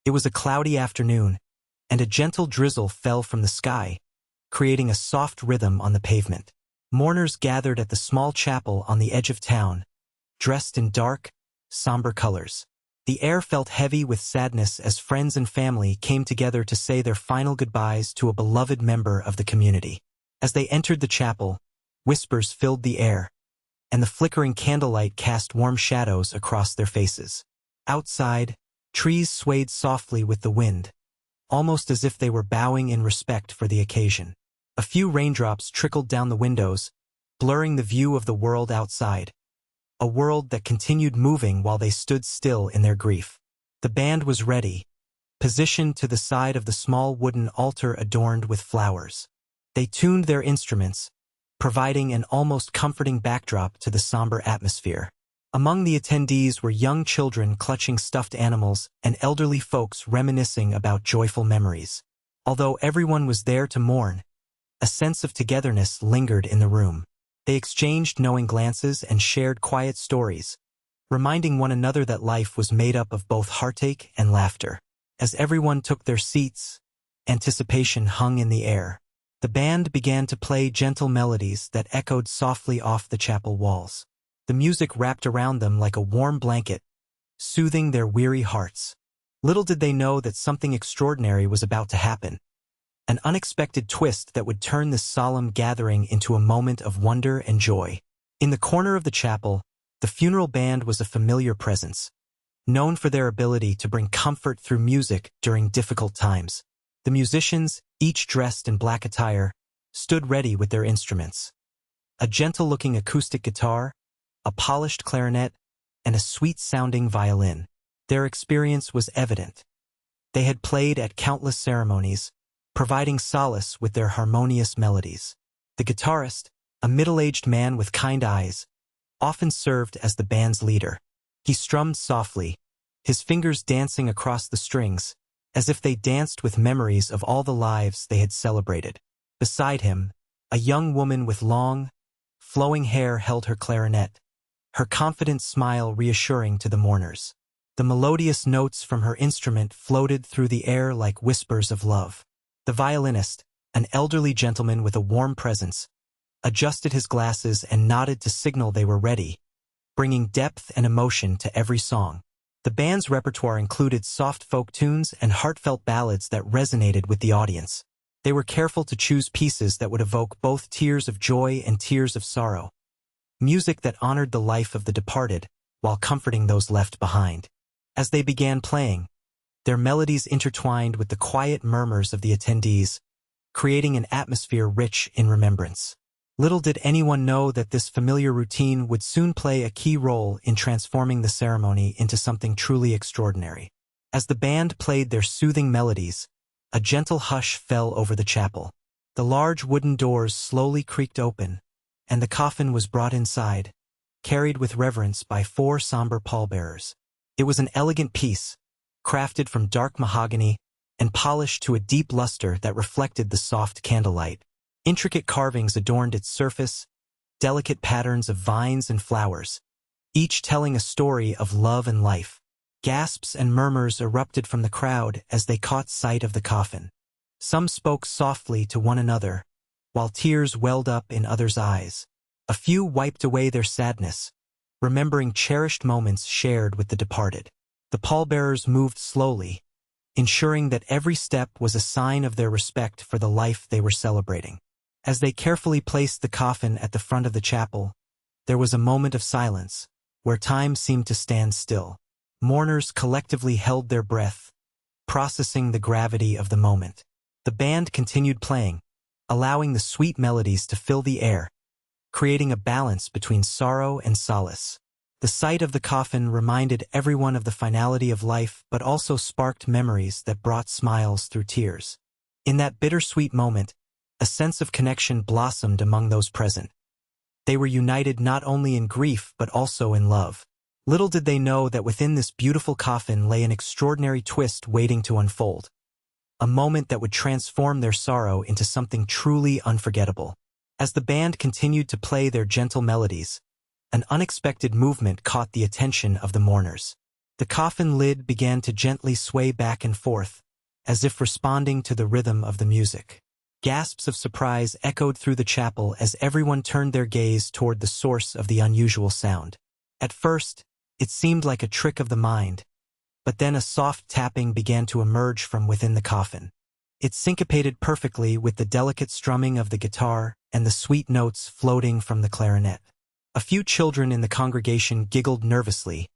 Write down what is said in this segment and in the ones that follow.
It was a cloudy afternoon, and a gentle drizzle fell from the sky, creating a soft rhythm on the pavement. Mourners gathered at the small chapel on the edge of town, dressed in dark, somber colors. The air felt heavy with sadness as friends and family came together to say their final goodbyes to a beloved member of the community. As they entered the chapel, whispers filled the air, and the flickering candlelight cast warm shadows across their faces. Outside, trees swayed softly with the wind, almost as if they were bowing in respect for the occasion. A few raindrops trickled down the windows, blurring the view of the world outside, a world that continued moving while they stood still in their grief. The band was ready, positioned to the side of the small wooden altar adorned with flowers. They tuned their instruments, providing an almost comforting backdrop to the somber atmosphere. Among the attendees were young children clutching stuffed animals and elderly folks reminiscing about joyful memories. Although everyone was there to mourn, a sense of togetherness lingered in the room. They exchanged knowing glances and shared quiet stories, reminding one another that life was made up of both heartache and laughter. As everyone took their seats, anticipation hung in the air. The band began to play gentle melodies that echoed softly off the chapel walls. The music wrapped around them like a warm blanket, soothing their weary hearts. Little did they know that something extraordinary was about to happen. An unexpected twist that would turn this solemn gathering into a moment of wonder and joy. In the corner of the chapel, the funeral band was a familiar presence, known for their ability to bring comfort through music during difficult times. The musicians, each dressed in black attire, stood ready with their instruments. A gentle-looking acoustic guitar, a polished clarinet, and a sweet-sounding violin. Their experience was evident. They had played at countless ceremonies, providing solace with their harmonious melodies. The guitarist, a middle-aged man with kind eyes, often served as the band's leader. He strummed softly, his fingers dancing across the strings, as if they danced with memories of all the lives they had celebrated. Beside him, a young woman with long, flowing hair held her clarinet, her confident smile reassuring to the mourners. The melodious notes from her instrument floated through the air like whispers of love. The violinist, an elderly gentleman with a warm presence, adjusted his glasses and nodded to signal they were ready, bringing depth and emotion to every song. The band's repertoire included soft folk tunes and heartfelt ballads that resonated with the audience. They were careful to choose pieces that would evoke both tears of joy and tears of sorrow, music that honored the life of the departed while comforting those left behind. As they began playing, their melodies intertwined with the quiet murmurs of the attendees, creating an atmosphere rich in remembrance. Little did anyone know that this familiar routine would soon play a key role in transforming the ceremony into something truly extraordinary. As the band played their soothing melodies, a gentle hush fell over the chapel. The large wooden doors slowly creaked open, and the coffin was brought inside, carried with reverence by 4 somber pallbearers. It was an elegant piece, crafted from dark mahogany and polished to a deep luster that reflected the soft candlelight. Intricate carvings adorned its surface, delicate patterns of vines and flowers, each telling a story of love and life. Gasps and murmurs erupted from the crowd as they caught sight of the coffin. Some spoke softly to one another, while tears welled up in others' eyes. A few wiped away their sadness, remembering cherished moments shared with the departed. The pallbearers moved slowly, ensuring that every step was a sign of their respect for the life they were celebrating. As they carefully placed the coffin at the front of the chapel, there was a moment of silence, where time seemed to stand still. Mourners collectively held their breath, processing the gravity of the moment. The band continued playing, allowing the sweet melodies to fill the air, creating a balance between sorrow and solace. The sight of the coffin reminded everyone of the finality of life but also sparked memories that brought smiles through tears. In that bittersweet moment, a sense of connection blossomed among those present. They were united not only in grief but also in love. Little did they know that within this beautiful coffin lay an extraordinary twist waiting to unfold, a moment that would transform their sorrow into something truly unforgettable. As the band continued to play their gentle melodies, an unexpected movement caught the attention of the mourners. The coffin lid began to gently sway back and forth, as if responding to the rhythm of the music. Gasps of surprise echoed through the chapel as everyone turned their gaze toward the source of the unusual sound. At first, it seemed like a trick of the mind, but then a soft tapping began to emerge from within the coffin. It syncopated perfectly with the delicate strumming of the guitar and the sweet notes floating from the clarinet. A few children in the congregation giggled nervously,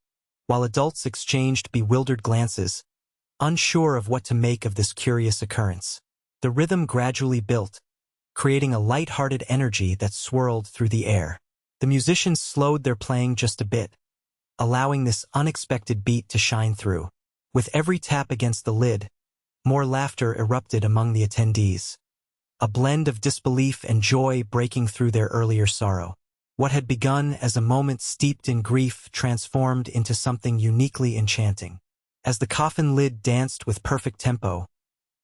while adults exchanged bewildered glances, unsure of what to make of this curious occurrence. The rhythm gradually built, creating a light-hearted energy that swirled through the air. The musicians slowed their playing just a bit, allowing this unexpected beat to shine through. With every tap against the lid, more laughter erupted among the attendees, a blend of disbelief and joy breaking through their earlier sorrow. What had begun as a moment steeped in grief transformed into something uniquely enchanting. As the coffin lid danced with perfect tempo,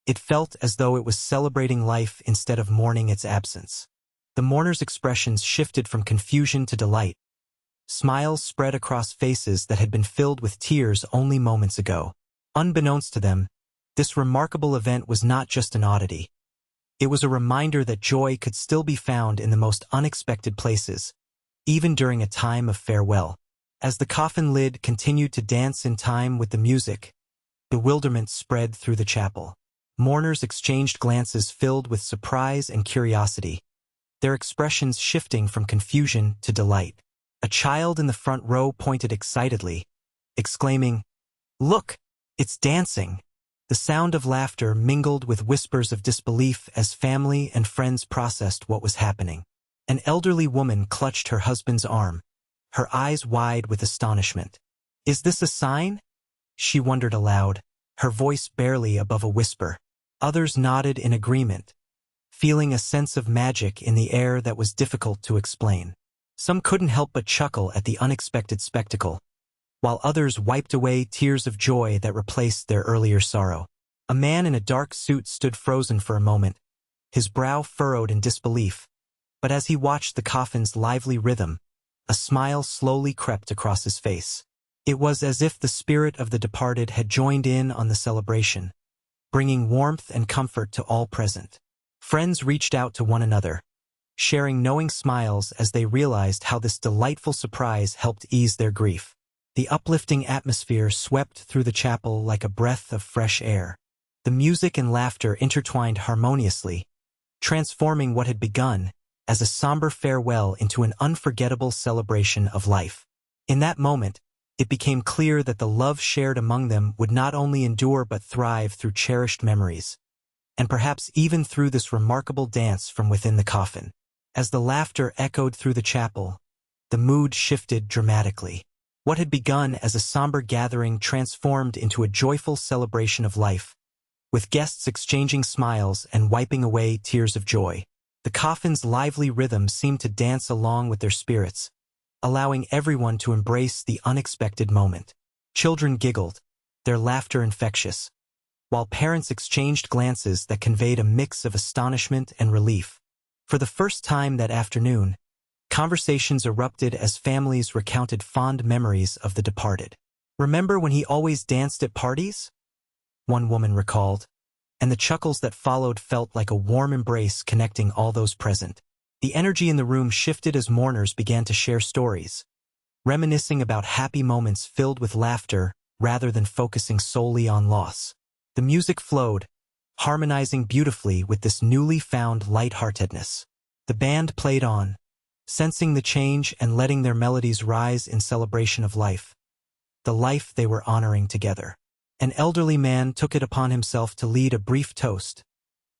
it felt as though it was celebrating life instead of mourning its absence. The mourners' expressions shifted from confusion to delight. Smiles spread across faces that had been filled with tears only moments ago. Unbeknownst to them, this remarkable event was not just an oddity. It was a reminder that joy could still be found in the most unexpected places, even during a time of farewell. As the coffin lid continued to dance in time with the music, bewilderment spread through the chapel. Mourners exchanged glances filled with surprise and curiosity, their expressions shifting from confusion to delight. A child in the front row pointed excitedly, exclaiming, "Look, it's dancing!" The sound of laughter mingled with whispers of disbelief as family and friends processed what was happening. An elderly woman clutched her husband's arm, her eyes wide with astonishment. "Is this a sign?" she wondered aloud, her voice barely above a whisper. Others nodded in agreement, feeling a sense of magic in the air that was difficult to explain. Some couldn't help but chuckle at the unexpected spectacle, while others wiped away tears of joy that replaced their earlier sorrow. A man in a dark suit stood frozen for a moment, his brow furrowed in disbelief, but as he watched the coffin's lively rhythm, a smile slowly crept across his face. It was as if the spirit of the departed had joined in on the celebration, bringing warmth and comfort to all present. Friends reached out to one another, sharing knowing smiles as they realized how this delightful surprise helped ease their grief. The uplifting atmosphere swept through the chapel like a breath of fresh air. The music and laughter intertwined harmoniously, transforming what had begun as a somber farewell into an unforgettable celebration of life. In that moment, it became clear that the love shared among them would not only endure but thrive through cherished memories, and perhaps even through this remarkable dance from within the coffin. As the laughter echoed through the chapel, the mood shifted dramatically. What had begun as a somber gathering transformed into a joyful celebration of life, with guests exchanging smiles and wiping away tears of joy. The coffin's lively rhythm seemed to dance along with their spirits, allowing everyone to embrace the unexpected moment. Children giggled, their laughter infectious, while parents exchanged glances that conveyed a mix of astonishment and relief. For the first time that afternoon, conversations erupted as families recounted fond memories of the departed. "Remember when he always danced at parties?" one woman recalled, and the chuckles that followed felt like a warm embrace connecting all those present. The energy in the room shifted as mourners began to share stories, reminiscing about happy moments filled with laughter rather than focusing solely on loss. The music flowed, harmonizing beautifully with this newly found lightheartedness. The band played on, sensing the change and letting their melodies rise in celebration of life, the life they were honoring together. An elderly man took it upon himself to lead a brief toast,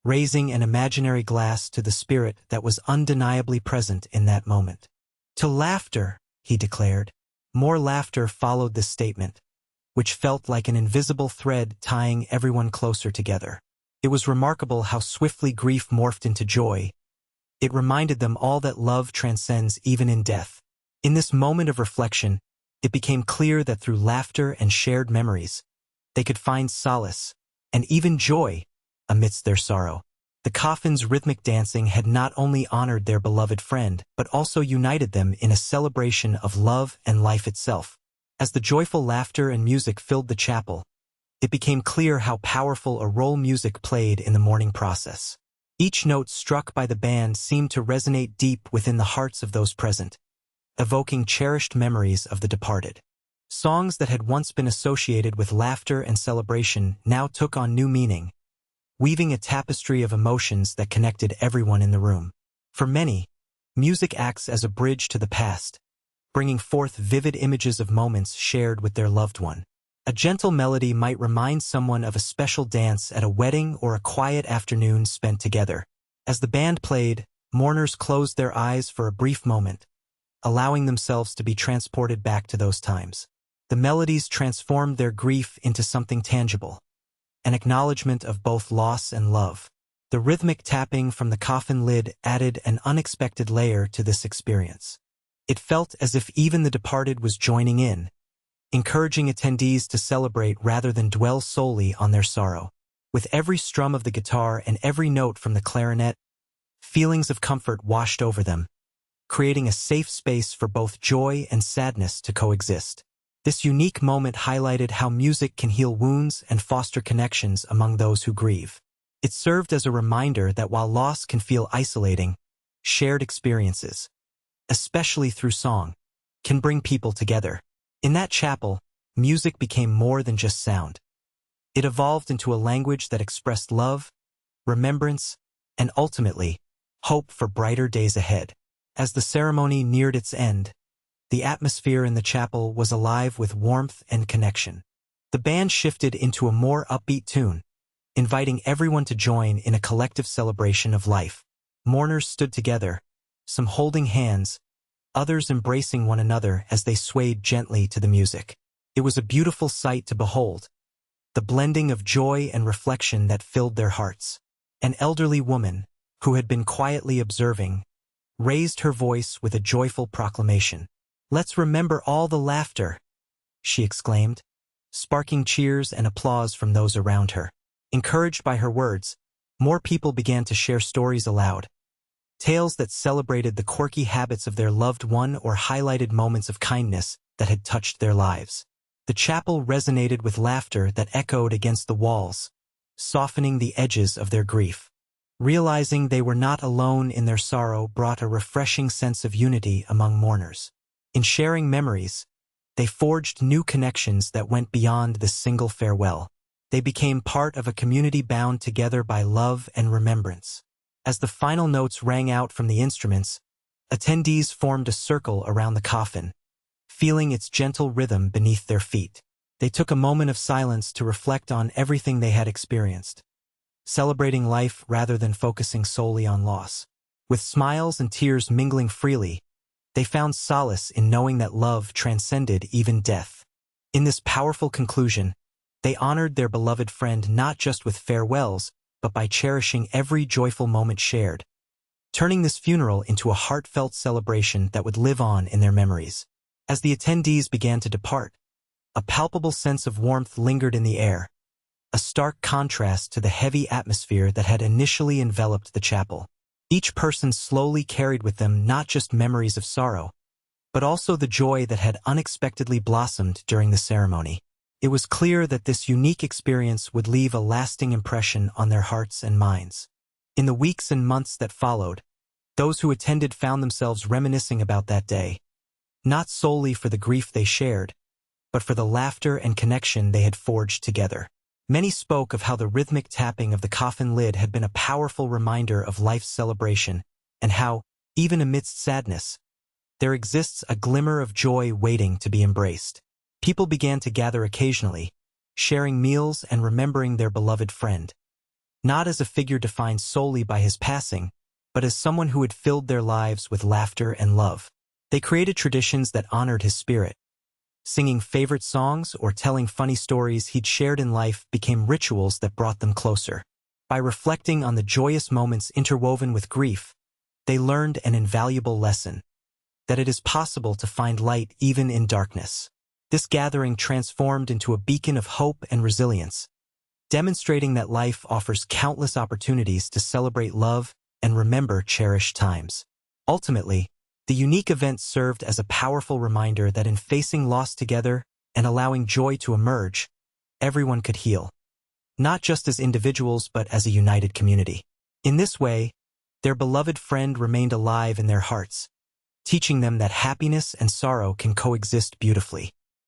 raising an imaginary glass to the spirit that was undeniably present in that moment. "To laughter," he declared. More laughter followed this statement, which felt like an invisible thread tying everyone closer together. It was remarkable how swiftly grief morphed into joy. It reminded them all that love transcends even in death. In this moment of reflection, it became clear that through laughter and shared memories, they could find solace and even joy amidst their sorrow. The coffin's rhythmic dancing had not only honored their beloved friend, but also united them in a celebration of love and life itself. As the joyful laughter and music filled the chapel, it became clear how powerful a role music played in the mourning process. Each note struck by the band seemed to resonate deep within the hearts of those present, evoking cherished memories of the departed. Songs that had once been associated with laughter and celebration now took on new meaning, weaving a tapestry of emotions that connected everyone in the room. For many, music acts as a bridge to the past, bringing forth vivid images of moments shared with their loved one. A gentle melody might remind someone of a special dance at a wedding or a quiet afternoon spent together. As the band played, mourners closed their eyes for a brief moment, allowing themselves to be transported back to those times. The melodies transformed their grief into something tangible, an acknowledgement of both loss and love. The rhythmic tapping from the coffin lid added an unexpected layer to this experience. It felt as if even the departed was joining in, encouraging attendees to celebrate rather than dwell solely on their sorrow. With every strum of the guitar and every note from the clarinet, feelings of comfort washed over them, creating a safe space for both joy and sadness to coexist. This unique moment highlighted how music can heal wounds and foster connections among those who grieve. It served as a reminder that while loss can feel isolating, shared experiences, especially through song, can bring people together. In that chapel, music became more than just sound. It evolved into a language that expressed love, remembrance, and ultimately, hope for brighter days ahead. As the ceremony neared its end, the atmosphere in the chapel was alive with warmth and connection. The band shifted into a more upbeat tune, inviting everyone to join in a collective celebration of life. Mourners stood together, some holding hands, others embracing one another as they swayed gently to the music. It was a beautiful sight to behold, the blending of joy and reflection that filled their hearts. An elderly woman, who had been quietly observing, raised her voice with a joyful proclamation. "Let's remember all the laughter," she exclaimed, sparking cheers and applause from those around her. Encouraged by her words, more people began to share stories aloud, tales that celebrated the quirky habits of their loved one or highlighted moments of kindness that had touched their lives. The chapel resonated with laughter that echoed against the walls, softening the edges of their grief. Realizing they were not alone in their sorrow brought a refreshing sense of unity among mourners. In sharing memories, they forged new connections that went beyond the single farewell. They became part of a community bound together by love and remembrance. As the final notes rang out from the instruments, attendees formed a circle around the coffin, feeling its gentle rhythm beneath their feet. They took a moment of silence to reflect on everything they had experienced, celebrating life rather than focusing solely on loss. With smiles and tears mingling freely, they found solace in knowing that love transcended even death. In this powerful conclusion, they honored their beloved friend not just with farewells, but by cherishing every joyful moment shared, turning this funeral into a heartfelt celebration that would live on in their memories. As the attendees began to depart, a palpable sense of warmth lingered in the air, a stark contrast to the heavy atmosphere that had initially enveloped the chapel. Each person slowly carried with them not just memories of sorrow, but also the joy that had unexpectedly blossomed during the ceremony. It was clear that this unique experience would leave a lasting impression on their hearts and minds. In the weeks and months that followed, those who attended found themselves reminiscing about that day, not solely for the grief they shared, but for the laughter and connection they had forged together. Many spoke of how the rhythmic tapping of the coffin lid had been a powerful reminder of life's celebration, and how, even amidst sadness, there exists a glimmer of joy waiting to be embraced. People began to gather occasionally, sharing meals and remembering their beloved friend, not as a figure defined solely by his passing, but as someone who had filled their lives with laughter and love. They created traditions that honored his spirit. Singing favorite songs or telling funny stories he'd shared in life became rituals that brought them closer. By reflecting on the joyous moments interwoven with grief, they learned an invaluable lesson, that it is possible to find light even in darkness. This gathering transformed into a beacon of hope and resilience, demonstrating that life offers countless opportunities to celebrate love and remember cherished times. Ultimately, the unique event served as a powerful reminder that in facing loss together, and allowing joy to emerge, everyone could heal, not just as individuals but as a united community. In this way, their beloved friend remained alive in their hearts, teaching them that happiness and sorrow can coexist beautifully.